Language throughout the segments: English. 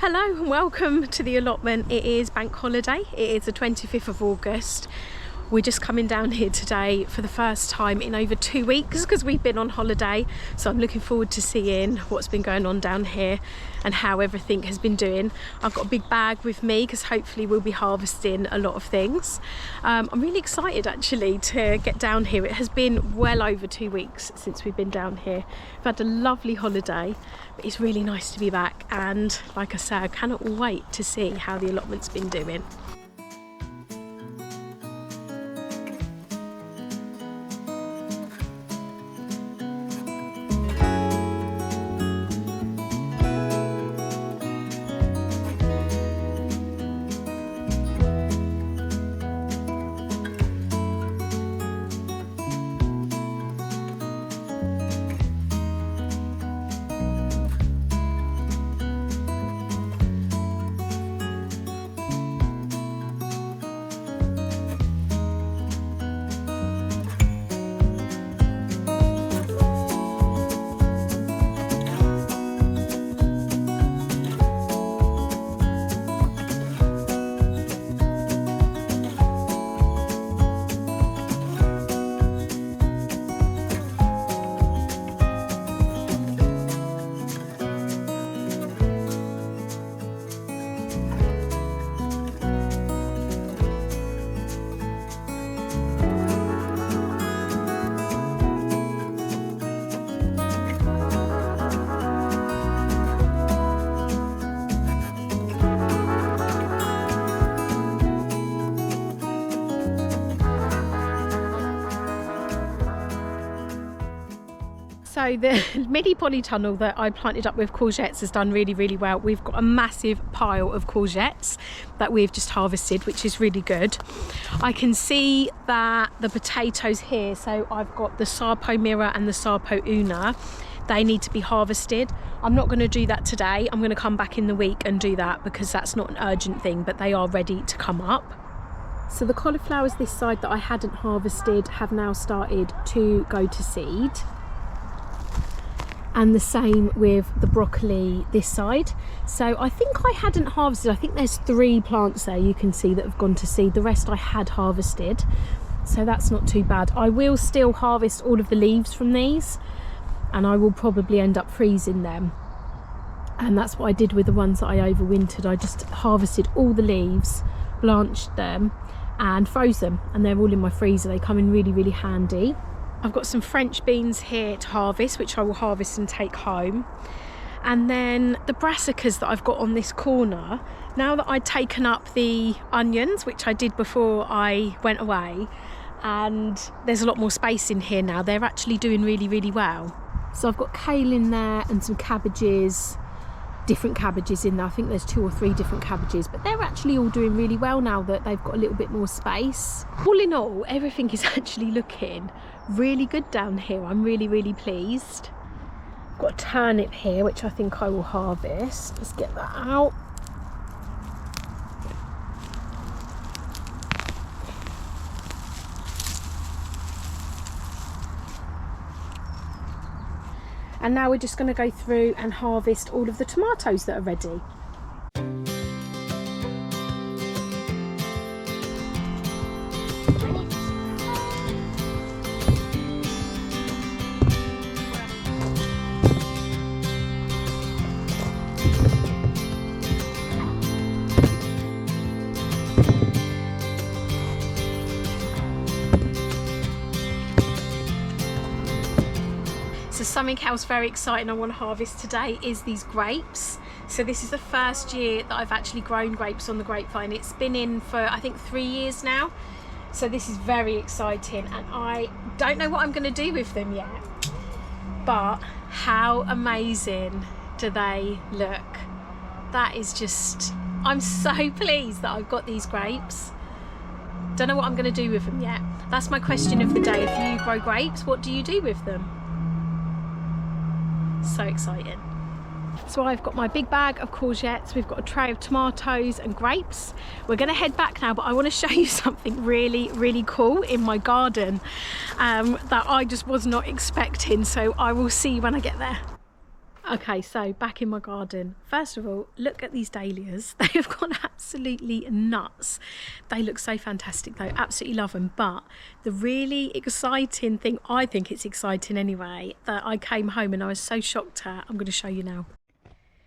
Hello and welcome to the allotment. It is bank holiday. It is the 25th of August. We're just coming down here today for the first time in over 2 weeks because we've been on holiday. So I'm looking forward to seeing what's been going on down here and how everything has been doing. I've got a big bag with me because hopefully we'll be harvesting a lot of things. I'm really excited actually to get down here. It has been well over 2 weeks since we've been down here. We've had a lovely holiday, but it's really nice to be back. And like I say, I cannot wait to see how the allotment's been doing. So the mini polytunnel that I planted up with courgettes has done really well. We've got a massive pile of courgettes that we've just harvested, which is really good. I can see that the potatoes here, so I've got the Sarpo Mira and the Sarpo Una, they need to be harvested. I'm not going to do that today. I'm going to come back in the week and do that because that's not an urgent thing, but they are ready to come up. So the cauliflowers this side that I hadn't harvested have now started to go to seed. And the same with the broccoli this side. So I think I hadn't harvested, I think there's 3 plants there you can see that have gone to seed. The rest I had harvested, so that's not too bad. I will still harvest all of the leaves from these and I will probably end up freezing them. And that's what I did with the ones that I overwintered. I just harvested all the leaves, blanched them and froze them, and they're all in my freezer. They come in really handy. I've got some French beans here to harvest, which I will harvest and take home. And then the brassicas that I've got on this corner, now that I'd taken up the onions, which I did before I went away, and there's a lot more space in here now, they're actually doing really well. So I've got kale in there and some cabbages, different cabbages in there. I think there's 2 or 3 different cabbages, but they're actually all doing really well now that they've got a little bit more space. All in all, everything is actually looking really good down here. I'm really pleased. I've got a turnip here which I think I will harvest. Let's get that out. And now we're just going to go through and harvest all of the tomatoes that are ready. So something else very exciting I want to harvest today is these grapes. So this is the first year that I've actually grown grapes on the grapevine. It's been in for I think 3 years now. So this is very exciting and I don't know what I'm going to do with them yet. But how amazing do they look? That is just, I'm so pleased that I've got these grapes. Don't know what I'm going to do with them yet. That's my question of the day. If you grow grapes, what do you do with them? So exciting. So I've got my big bag of courgettes, we've got a tray of tomatoes and grapes. We're going to head back now, but I want to show you something really cool in my garden that I just was not expecting. So I will see you when I get there. Okay, so back in my garden. First of all, look at these dahlias. They have gone absolutely nuts. They look so fantastic though, absolutely love them. But the really exciting thing, I think it's exciting anyway, that I came home and I was so shocked at, I'm going to show you now.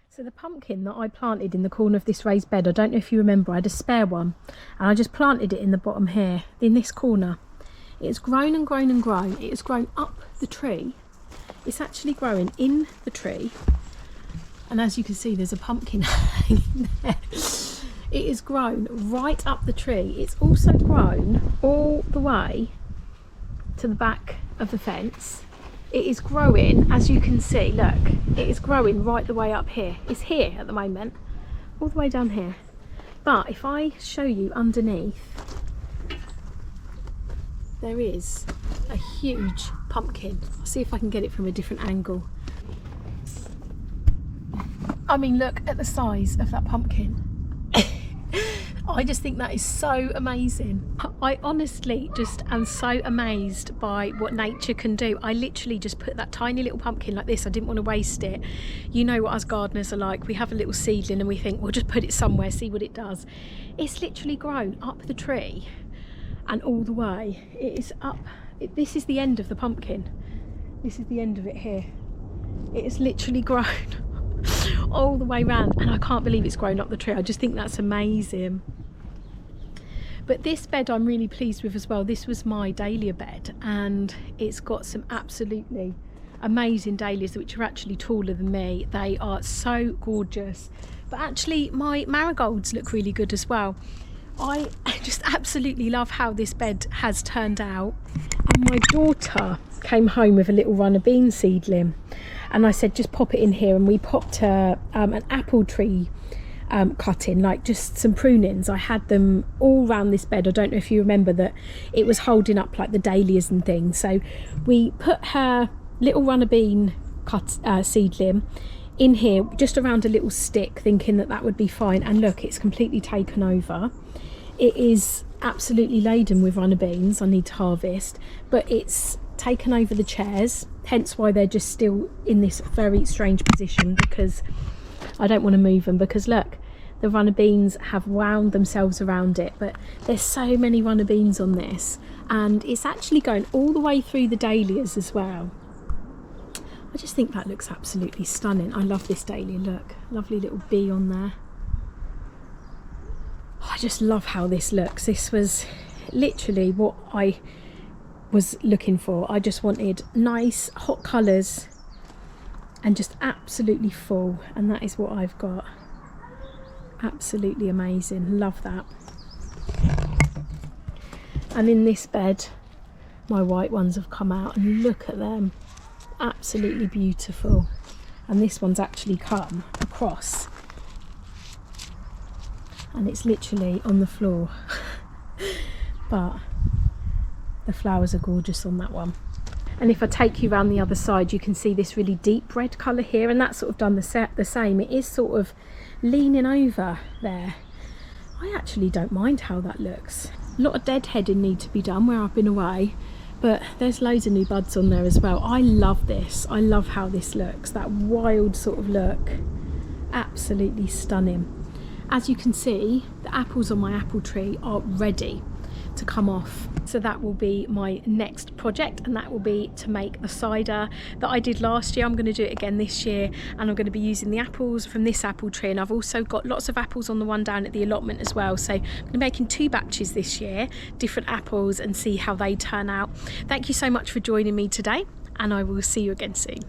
So the pumpkin that I planted in the corner of this raised bed, I don't know if you remember, I had a spare one. And I just planted it in the bottom here, in this corner. It's grown and grown and grown. It has grown up the tree. It's actually growing in the tree, and as you can see there's a pumpkin hanging there. It is grown right up the tree. It's also grown all the way to the back of the fence. It is growing, as you can see, look, it is growing right the way up here. It's here at the moment, all the way down here. But if I show you underneath, there is a huge pumpkin. I'll see if I can get it from a different angle. I mean, look at the size of that pumpkin. I just think that is so amazing. I honestly just am so amazed by what nature can do. I literally just put that tiny little pumpkin like this. I didn't want to waste it. You know what us gardeners are like. We have a little seedling and we think, we'll just put it somewhere, see what it does. It's literally grown up the tree and all the way. It is up. This is the end of the pumpkin. This is the end of it here. It has literally grown all the way round, and I can't believe it's grown up the tree. I just think that's amazing. But this bed I'm really pleased with as well. This was my dahlia bed, and it's got some absolutely amazing dahlias which are actually taller than me. They are so gorgeous. But actually my marigolds look really good as well. I just absolutely love how this bed has turned out. And my daughter came home with a little runner bean seedling, and I said just pop it in here, and we popped an apple tree cutting, like just some prunings. I had them all round this bed. I don't know if you remember that it was holding up like the dahlias and things, so we put her little runner bean seedling in here just around a little stick, thinking that that would be fine. And look, it's completely taken over. It is absolutely laden with runner beans I need to harvest, but it's taken over the chairs, hence why they're just still in this very strange position, because I don't want to move them, because look, the runner beans have wound themselves around it. But there's so many runner beans on this, and it's actually going all the way through the dahlias as well. I just think that looks absolutely stunning. I love this dahlia, look, lovely little bee on there. I just love how this looks. This was literally what I was looking for. I just wanted nice hot colours and just absolutely full, and that is what I've got. Absolutely amazing, love that. And in this bed my white ones have come out, and look at them, absolutely beautiful. And this one's actually come across and it's literally on the floor. But the flowers are gorgeous on that one. And if I take you around the other side, you can see this really deep red colour here, and that's sort of done the same. It is sort of leaning over there. I actually don't mind how that looks. A lot of deadheading need to be done where I've been away, but there's loads of new buds on there as well. I love this. I love how this looks, that wild sort of look. Absolutely stunning. As you can see, the apples on my apple tree are ready to come off. So that will be my next project, and that will be to make the cider that I did last year. I'm going to do it again this year, and I'm going to be using the apples from this apple tree, and I've also got lots of apples on the one down at the allotment as well. So I'm going to be making 2 batches this year, different apples, and see how they turn out. Thank you so much for joining me today, and I will see you again soon.